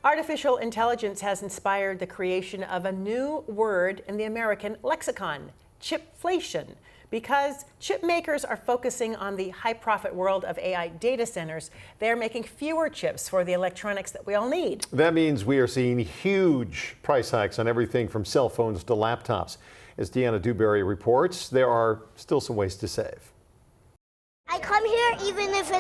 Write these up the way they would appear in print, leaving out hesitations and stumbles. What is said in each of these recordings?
Artificial intelligence has inspired the creation of a new word in the American lexicon, chip-flation, because chip makers are focusing on the high-profit world of AI data centers. They're making fewer chips for the electronics that we all need. That means we are seeing huge price hikes on everything from cell phones to laptops. As Deanna Dewberry reports, there are still some ways to save. I come here even if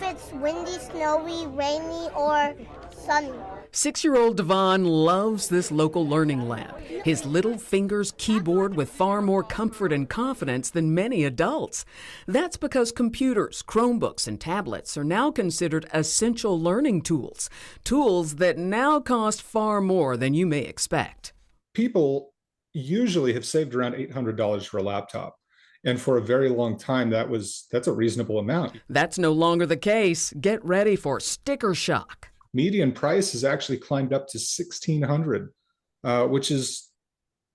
it's windy, snowy, rainy, or sunny. 6-year-old Devon loves this local learning lab. His little fingers keyboard with far more comfort and confidence than many adults. That's because computers, Chromebooks, and tablets are now considered essential learning tools. Tools that now cost far more than you may expect. People usually have saved around $800 for a laptop. And for a very long time, that's a reasonable amount. That's no longer the case. Get ready for sticker shock. Median price has actually climbed up to $1,600, which is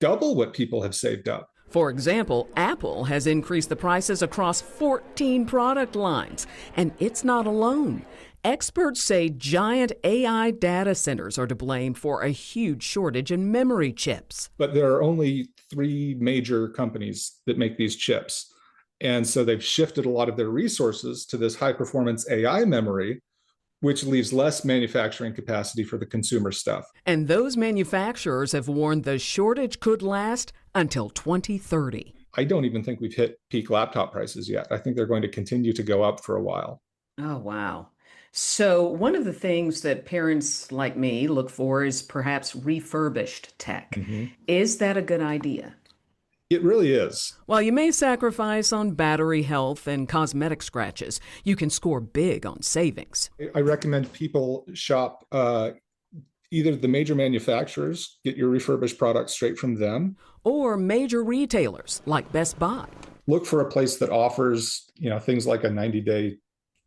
double what people have saved up. For example, Apple has increased the prices across 14 product lines, and it's not alone. Experts say giant AI data centers are to blame for a huge shortage in memory chips. But there are only 3 major companies that make these chips. And so they've shifted a lot of their resources to this high-performance AI memory, which leaves less manufacturing capacity for the consumer stuff. And those manufacturers have warned the shortage could last until 2030. I don't even think we've hit peak laptop prices yet. I think they're going to continue to go up for a while. Oh, wow. So one of the things that parents like me look for is perhaps refurbished tech. Mm-hmm. Is that a good idea? It really is. While you may sacrifice on battery health and cosmetic scratches, you can score big on savings. I recommend people shop either the major manufacturers, get your refurbished products straight from them, or major retailers like Best Buy. Look for a place that offers, things like a 90-day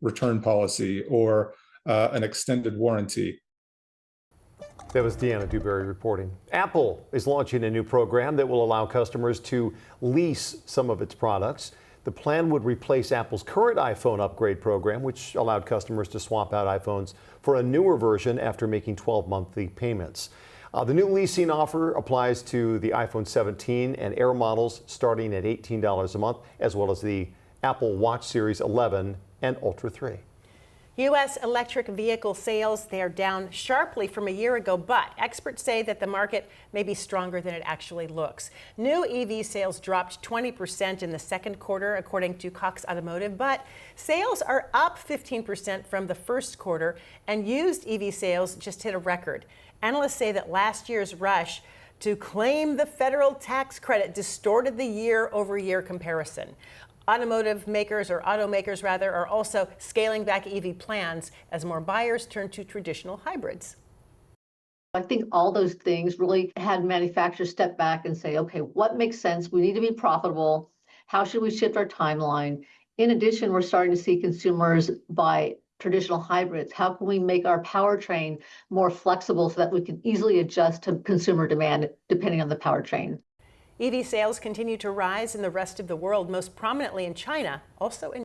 return policy or an extended warranty. That was Deanna Dewberry reporting. Apple is launching a new program that will allow customers to lease some of its products. The plan would replace Apple's current iPhone upgrade program, which allowed customers to swap out iPhones for a newer version after making 12 monthly payments. The new leasing offer applies to the iPhone 17 and Air models starting at $18 a month, as well as the Apple Watch Series 11 and Ultra 3. U.S. electric vehicle sales, they're down sharply from a year ago, but experts say that the market may be stronger than it actually looks. New EV sales dropped 20% in the second quarter, according to Cox Automotive, but sales are up 15% from the first quarter, and used EV sales just hit a record. Analysts say that last year's rush to claim the federal tax credit distorted the year-over-year comparison. Automakers are also scaling back EV plans as more buyers turn to traditional hybrids. I think all those things really had manufacturers step back and say, okay, what makes sense? We need to be profitable. How should we shift our timeline? In addition, we're starting to see consumers buy traditional hybrids. How can we make our powertrain more flexible so that we can easily adjust to consumer demand depending on the powertrain? EV sales continue to rise in the rest of the world, most prominently in China, also in